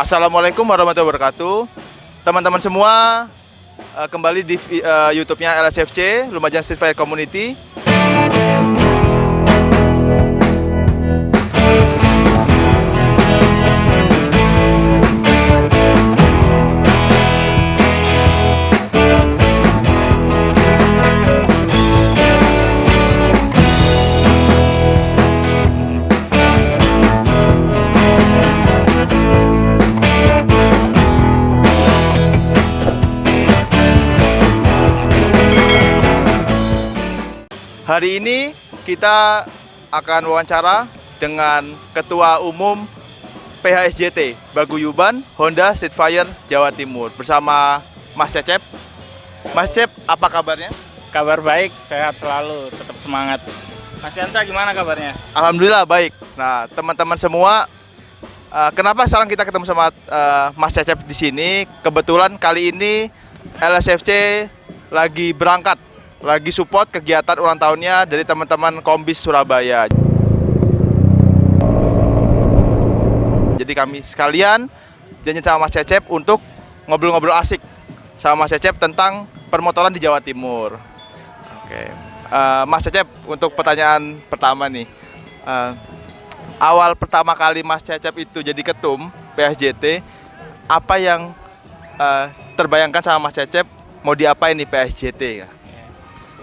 Assalamualaikum warahmatullahi wabarakatuh. Teman-teman semua, kembali di YouTube-nya LSFC, Lumajang Street Fighter Community. Hari ini kita akan wawancara dengan Ketua Umum PHSJT Baguyuban Honda Street Fighter Jawa Timur bersama Mas Cecep. Mas Cecep, apa kabarnya? Kabar baik, sehat selalu, tetap semangat. Mas Yansa gimana kabarnya? Alhamdulillah baik. Nah, teman-teman semua, kenapa sekarang kita ketemu sama Mas Cecep di sini? Kebetulan kali ini LSFC lagi berangkat, lagi support kegiatan ulang tahunnya dari teman-teman Kombis Surabaya. Jadi kami sekalian janji sama Mas Cecep untuk ngobrol-ngobrol asik sama Mas Cecep tentang permotoran di Jawa Timur. Oke, Mas Cecep, untuk pertanyaan pertama nih, awal pertama kali Mas Cecep itu jadi ketum PHSJT, apa yang terbayangkan sama Mas Cecep mau diapain nih PHSJT?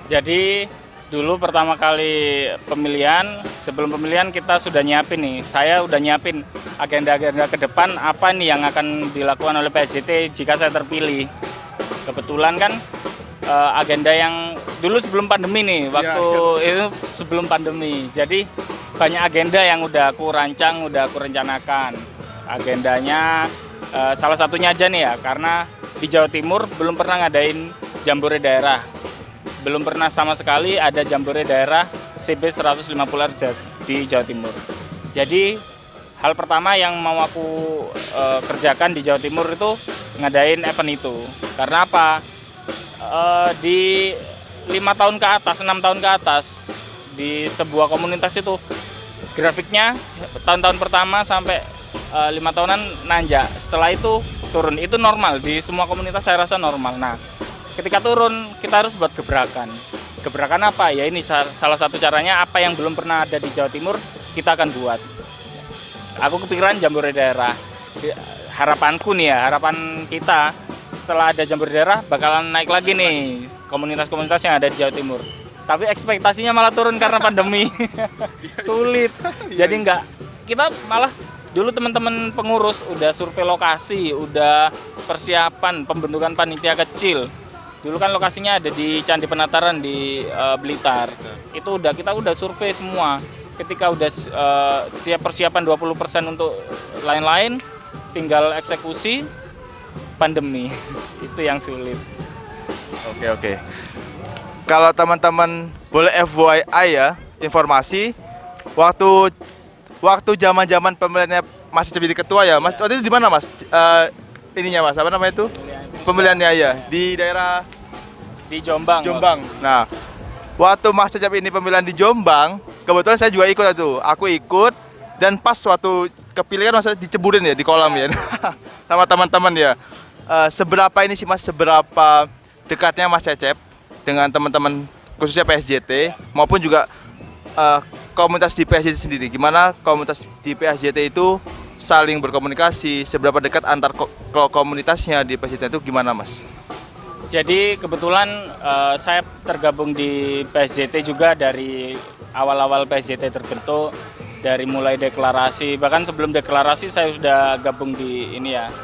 Jadi dulu pertama kali pemilihan, sebelum pemilihan kita sudah nyiapin nih. Saya udah nyiapin agenda-agenda ke depan apa nih yang akan dilakukan oleh PHSJT jika saya terpilih. Kebetulan kan agenda yang dulu sebelum pandemi nih, waktu itu sebelum pandemi. Jadi banyak agenda yang udah aku rancang, udah aku rencanakan. Agendanya salah satunya aja nih ya, karena di Jawa Timur belum pernah ngadain jambore daerah. Belum pernah sama sekali ada jambore daerah CB 150 RZ di Jawa Timur. Jadi hal pertama yang mau aku kerjakan di Jawa Timur itu ngadain event itu. Karena apa? Di 5 tahun ke atas, 6 tahun ke atas di sebuah komunitas itu grafiknya tahun-tahun pertama sampai 5 tahunan nanjak. Setelah itu turun. Itu normal di semua komunitas, saya rasa normal. Nah, ketika turun, kita harus buat gebrakan. Gebrakan apa? Ya ini salah satu caranya, apa yang belum pernah ada di Jawa Timur, kita akan buat. Aku kepikiran jambore daerah. Harapanku nih ya, harapan kita setelah ada jambore daerah bakalan naik lagi nih komunitas-komunitas yang ada di Jawa Timur. Tapi ekspektasinya malah turun karena pandemi. Sulit. Jadi kita malah dulu teman-teman pengurus udah survei lokasi, udah persiapan pembentukan panitia kecil. Dulu kan lokasinya ada di Candi Penataran di Blitar. Itu kita udah survei semua. Ketika udah siap persiapan 20% untuk lain-lain, tinggal eksekusi, pandemi. Itu yang sulit. Oke. Kalau teman-teman boleh FYI ya, informasi waktu zaman-zaman pemilihannya Mas jadi ketua ya, Mas. Waktu itu di mana, Mas? Ininya, Mas. Apa namanya itu? Pemilihannya ya di daerah di Jombang. Nah, waktu Mas Cecep ini pemilihan di Jombang, kebetulan saya juga ikut itu. Aku ikut dan pas waktu kepilihan Mas diceburin ya di kolam ya sama teman-teman ya. Seberapa ini sih, Mas, seberapa dekatnya Mas Cecep dengan teman-teman khususnya PHSJT maupun juga komunitas di PHSJT sendiri? Gimana komunitas di PHSJT itu saling berkomunikasi, seberapa dekat antar komunitasnya di PHSJT itu gimana, Mas? Jadi kebetulan saya tergabung di PHSJT juga dari awal-awal PHSJT terbentuk, dari mulai deklarasi, bahkan sebelum deklarasi saya sudah gabung di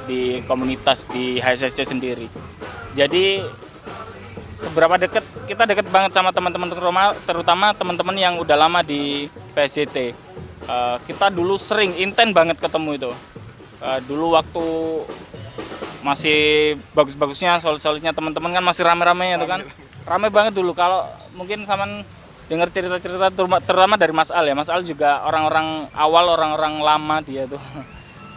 di komunitas di HSSC sendiri. Jadi seberapa dekat, kita dekat banget sama teman-teman, terutama teman-teman yang udah lama di PHSJT. Kita dulu sering inten banget ketemu itu. Dulu waktu masih bagus-bagusnya, solid-solidnya teman-teman kan masih rame-ramenya itu kan. Rame banget dulu. Kalau mungkin sama dengar cerita-cerita terutama dari Mas Al ya. Mas Al juga orang-orang awal, orang-orang lama dia tuh.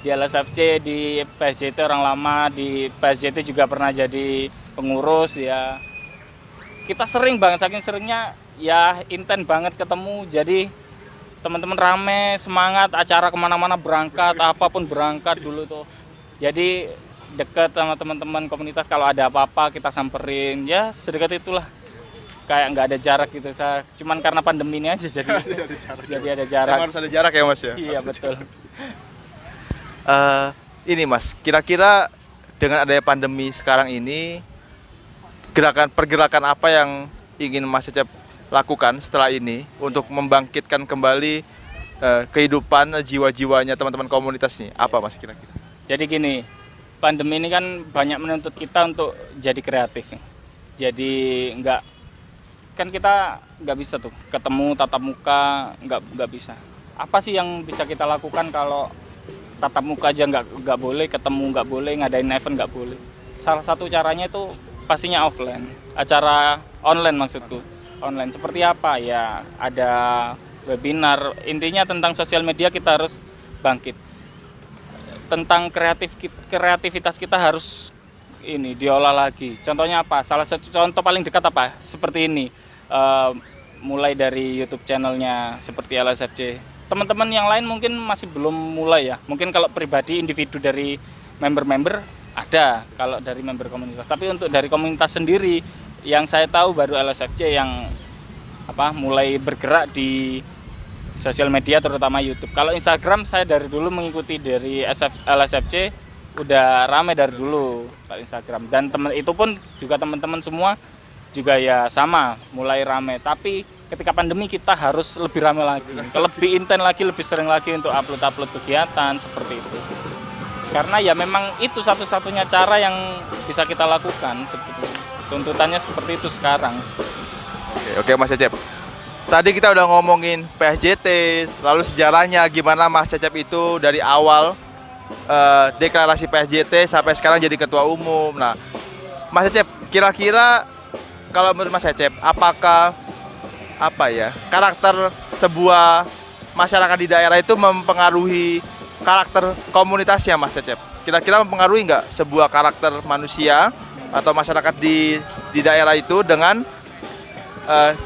Di LSFC, di PHSJT orang lama, di PHSJT juga pernah jadi pengurus ya. Kita sering banget, saking seringnya ya inten banget ketemu. Jadi teman-teman rame, semangat, acara kemana-mana berangkat, apapun berangkat dulu tuh. Jadi deket sama teman-teman komunitas, kalau ada apa-apa kita samperin, ya sedekat itulah. Kayak nggak ada jarak gitu, saya cuman karena pandemi ini aja jadi jadi ada jarak. Emang harus ada jarak ya Mas ya? Iya betul. Ini Mas, kira-kira dengan adanya pandemi sekarang ini, pergerakan apa yang ingin Mas Cecep lakukan setelah ini untuk membangkitkan kembali kehidupan jiwa-jiwanya teman-teman komunitas nih? Apa Mas kira-kira? Jadi gini, pandemi ini kan banyak menuntut kita untuk jadi kreatif nih. Jadi kan kita nggak bisa tuh ketemu tatap muka, nggak bisa. Apa sih yang bisa kita lakukan kalau tatap muka aja nggak boleh, ketemu nggak boleh, ngadain event nggak boleh? Salah satu caranya itu pastinya offline, acara online maksudku. Online seperti apa ya, ada webinar, intinya tentang sosial media kita harus bangkit. Tentang kreativitas kita harus ini diolah lagi. Contohnya apa? Salah satu contoh paling dekat apa? Seperti ini. Mulai dari YouTube channelnya seperti LSFC. Teman-teman yang lain mungkin masih belum mulai ya. Mungkin kalau pribadi individu dari member-member ada kalau dari member komunitas. Tapi untuk dari komunitas sendiri yang saya tahu baru LSFC yang mulai bergerak di sosial media terutama YouTube. Kalau Instagram saya dari dulu mengikuti dari LSFC udah rame dari dulu kalau Instagram, dan itu pun juga teman-teman semua juga ya sama mulai rame. Tapi ketika pandemi kita harus lebih rame lagi, lebih intens lagi, lebih sering lagi untuk upload kegiatan seperti itu. Karena ya memang itu satu-satunya cara yang bisa kita lakukan. Tuntutannya seperti itu sekarang. Oke Mas Cecep. Tadi kita udah ngomongin PSJT, lalu sejarahnya gimana Mas Cecep itu dari awal deklarasi PSJT sampai sekarang jadi ketua umum. Nah, Mas Cecep, kira-kira kalau menurut Mas Cecep, apakah karakter sebuah masyarakat di daerah itu mempengaruhi karakter komunitasnya Mas Cecep? Kira-kira mempengaruhi nggak sebuah karakter manusia atau masyarakat di daerah itu dengan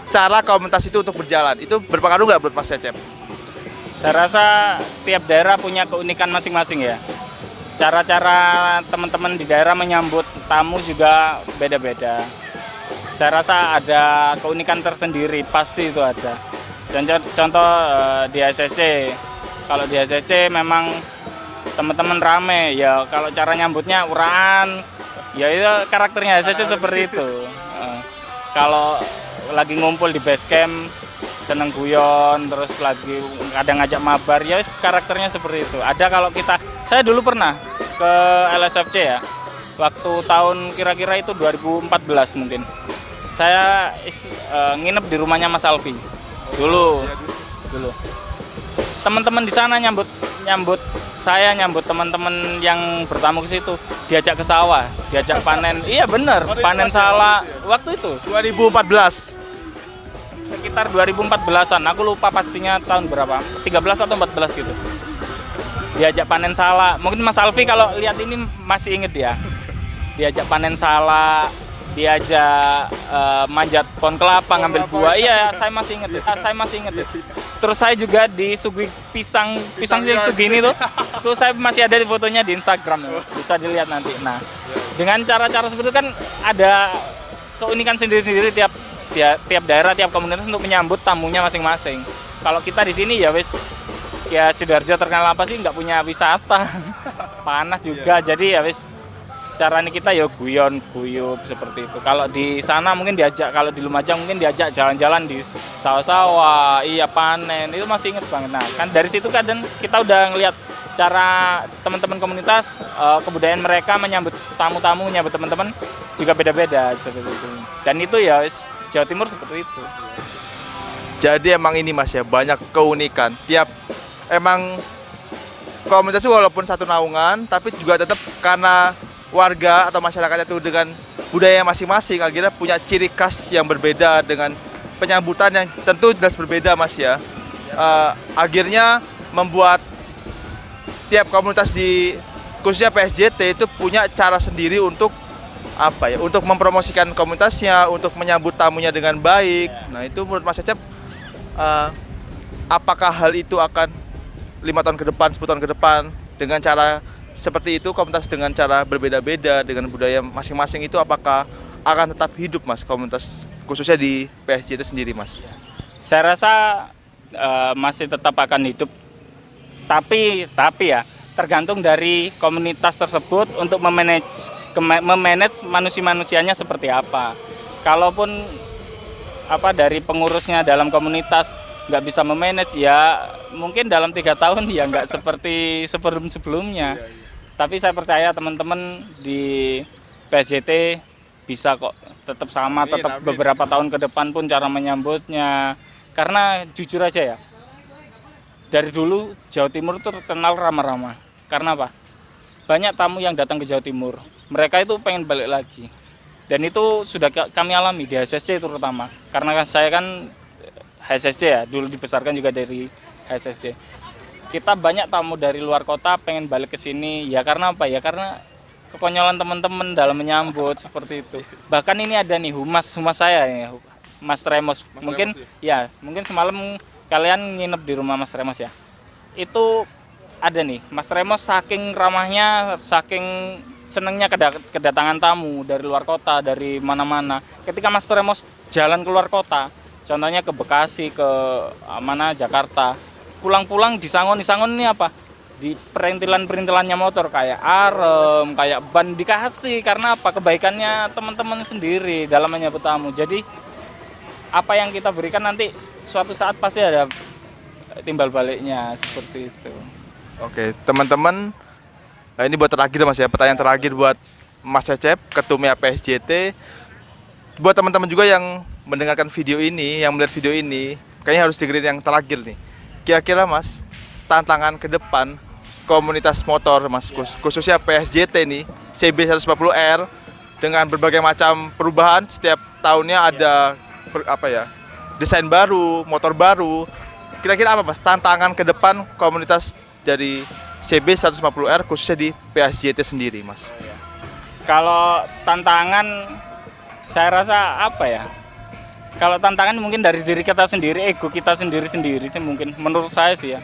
cara komunitas itu untuk berjalan? Itu berpengaruh nggak menurut Mas Cecep? Saya rasa tiap daerah punya keunikan masing-masing ya. Cara-cara teman-teman di daerah menyambut tamu juga beda-beda. Saya rasa ada keunikan tersendiri, pasti itu ada. Contoh di SSC, kalau di SSC memang teman-teman rame ya, kalau cara nyambutnya uraan, ya itu karakternya SSC seperti itu. Kalau lagi ngumpul di base camp seneng guyon, terus lagi kadang ngajak mabar, ya karakternya seperti itu. Ada kalau saya dulu pernah ke LSFC ya, waktu tahun kira-kira itu 2014 mungkin. Saya nginep di rumahnya Mas Alfi dulu. Teman-teman di sana nyambut saya, nyambut teman-teman yang bertamu ke situ, diajak ke sawah, diajak panen. Iya bener, panen salah waktu itu 2014. sekitar 2014-an, aku lupa pastinya tahun berapa, 13 atau 14 gitu. Diajak panen salah, mungkin Mas Alfi kalau lihat ini masih inget ya. Diajak panen salah, diajak manjat pohon kelapa, ngambil buah. Iya, saya masih inget. Terus saya juga disuguhi pisang segini tuh saya masih ada di fotonya di Instagram, bisa dilihat nanti. Nah, dengan cara-cara seperti itu kan ada keunikan sendiri-sendiri tiap daerah, tiap komunitas untuk menyambut tamunya masing-masing. Kalau kita di sini ya wis, ya Sidoarjo terkenal apa sih, nggak punya wisata, panas juga, jadi ya wis caranya kita ya guyon guyup seperti itu. Kalau di sana mungkin diajak, kalau di Lumajang mungkin diajak jalan-jalan di sawah-sawah, iya panen, itu masih inget banget. Nah kan dari situ kadang kita udah ngelihat cara teman-teman komunitas, kebudayaan mereka menyambut tamu-tamu, menyambut teman-teman juga beda-beda seperti itu. Dan itu ya Jawa Timur seperti itu. Jadi emang ini Mas ya, banyak keunikan. Emang komunitas itu walaupun satu naungan, tapi juga tetap karena warga atau masyarakatnya itu dengan budaya masing-masing akhirnya punya ciri khas yang berbeda dengan penyambutan yang tentu jelas berbeda Mas ya. Akhirnya membuat tiap komunitas khususnya PSJT itu punya cara sendiri untuk untuk mempromosikan komunitasnya, untuk menyambut tamunya dengan baik. Nah itu menurut Mas Cecep, apakah hal itu akan 5 tahun ke depan, 10 tahun ke depan dengan cara seperti itu, komunitas dengan cara berbeda-beda, dengan budaya masing-masing itu apakah akan tetap hidup Mas, komunitas khususnya di PSJT sendiri Mas? Saya rasa masih tetap akan hidup, tapi ya tergantung dari komunitas tersebut untuk memanage manusia-manusianya seperti apa. Kalaupun dari pengurusnya dalam komunitas nggak bisa memanage, ya mungkin dalam 3 tahun ya nggak seperti sebelum-sebelumnya. Tapi saya percaya teman-teman di PSJT bisa kok tetap sama, tetap beberapa tahun ke depan pun cara menyambutnya. Karena jujur aja ya, dari dulu Jawa Timur itu terkenal ramah-ramah. Karena apa? Banyak tamu yang datang ke Jawa Timur, mereka itu pengen balik lagi. Dan itu sudah kami alami di HSSC terutama. Karena saya kan HSSC ya, dulu dibesarkan juga dari HSSC. Kita banyak tamu dari luar kota pengen balik ke sini, ya karena apa? Ya karena kekonyolan teman-teman dalam menyambut seperti itu. Bahkan ini ada nih humas saya ya, Mas Tremos. Mungkin semalam kalian nginep di rumah Mas Tremos ya. Itu ada nih, Mas Tremos saking ramahnya, saking senengnya kedatangan tamu dari luar kota, dari mana-mana. Ketika Mas Tremos jalan keluar kota, contohnya ke Bekasi, ke Jakarta, pulang-pulang disangon ini apa? Di perintilan-perintilannya motor kayak arem, kayak ban dikasih, karena apa? Kebaikannya teman-teman sendiri dalam menyambut tamu. Jadi apa yang kita berikan nanti suatu saat pasti ada timbal baliknya seperti itu. Oke, teman-teman, ini buat terakhir Mas ya, pertanyaan terakhir buat Mas Cecep, ketumnya PSJT. Buat teman-teman juga yang mendengarkan video ini, yang melihat video ini, kayaknya harus dengerin yang terakhir nih. Kira-kira Mas, tantangan ke depan komunitas motor Mas, khususnya PSJT nih, CB150R, dengan berbagai macam perubahan, setiap tahunnya ada desain baru, motor baru. Kira-kira apa Mas tantangan ke depan komunitas dari CB150R khususnya di PSJT sendiri Mas? Kalau tantangan saya rasa kalau tantangan mungkin dari diri kita sendiri, ego kita sendiri sih mungkin, menurut saya sih ya.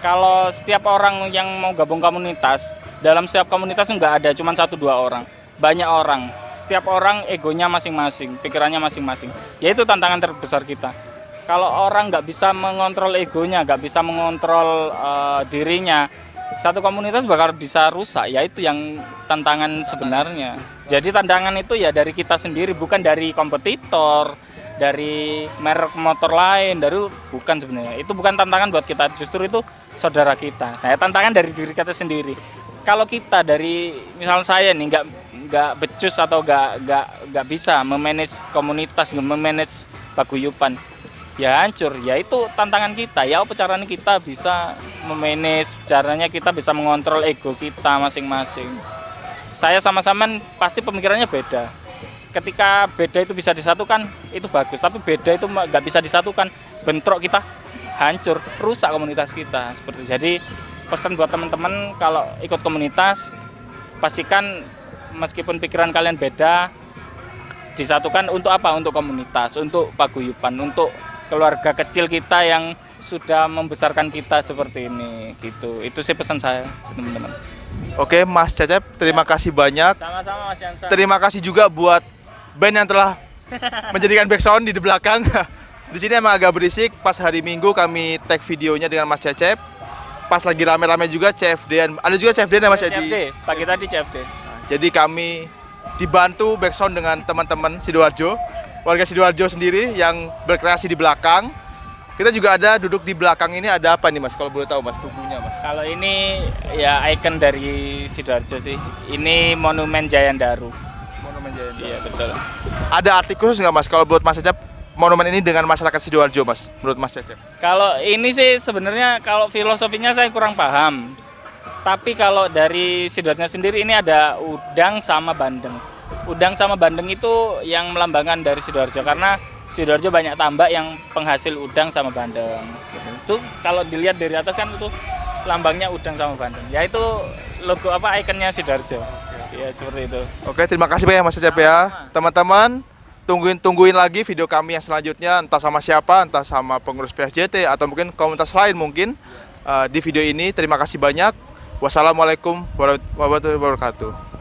Kalau setiap orang yang mau gabung komunitas, dalam setiap komunitas nggak ada cuma 1-2 orang, banyak orang. Setiap orang egonya masing-masing, pikirannya masing-masing. Ya itu tantangan terbesar kita. Kalau orang nggak bisa mengontrol egonya, nggak bisa mengontrol dirinya, satu komunitas bakal bisa rusak. Ya itu yang tantangan sebenarnya. Jadi tantangan itu ya dari kita sendiri, bukan dari kompetitor, dari merek motor lain, bukan sebenarnya. Itu bukan tantangan buat kita, justru itu saudara kita. Nah, tantangan dari diri kita sendiri. Kalau kita dari misal saya nih nggak becus atau nggak bisa memanage komunitas, memanage paguyuban, ya hancur. Ya itu tantangan kita. Ya apa caranya kita bisa memanage, caranya kita bisa mengontrol ego kita masing-masing. Saya sama-sama pasti pemikirannya beda. Ketika beda itu bisa disatukan, itu bagus. Tapi beda itu nggak bisa disatukan, bentrok kita hancur, rusak komunitas kita. Seperti jadi pesan buat teman-teman kalau ikut komunitas, pastikan meskipun pikiran kalian beda, disatukan untuk apa? Untuk komunitas, untuk paguyuban, untuk keluarga kecil kita yang sudah membesarkan kita seperti ini, gitu. Itu sih pesan saya, teman-teman. Oke, Mas Cecep, terima kasih banyak. Sama-sama Mas Yansa. Terima kasih juga buat band yang telah menjadikan background di belakang. Di sini emang agak berisik. Pas hari Minggu kami tag videonya dengan Mas Cecep. Pas lagi rame-rame juga CFD, ada juga CFD ya Mas Edi. CFD, pagi tadi CFD. Jadi kami dibantu backsound dengan teman-teman Sidoarjo, warga Sidoarjo sendiri yang berkreasi di belakang. Kita juga ada duduk di belakang ini, ada apa nih Mas? Kalau boleh tahu Mas, tubuhnya Mas. Kalau ini ya ikon dari Sidoarjo sih. Ini Monumen Jayandaru. Monumen Jayandaru. Iya betul. Ada arti khusus nggak Mas kalau buat Mas Cecep monumen ini dengan masyarakat Sidoarjo Mas? Menurut Mas Cecep? Kalau ini sih sebenarnya kalau filosofinya saya kurang paham. Tapi kalau dari Sidoarjo sendiri ini ada udang sama bandeng. Udang sama bandeng itu yang melambangkan dari Sidoarjo karena Sidoarjo banyak tambak yang penghasil udang sama bandeng. Itu kalau dilihat dari atas kan itu lambangnya udang sama bandeng. Ya itu logo ikonnya Sidoarjo. Ya seperti itu. Oke, terima kasih banyak Mas Cecep ya. Teman-teman, tungguin lagi video kami yang selanjutnya, entah sama siapa, entah sama pengurus PSJT atau mungkin komunitas lain mungkin di video ini. Terima kasih banyak. Wassalamualaikum warahmatullahi wabarakatuh.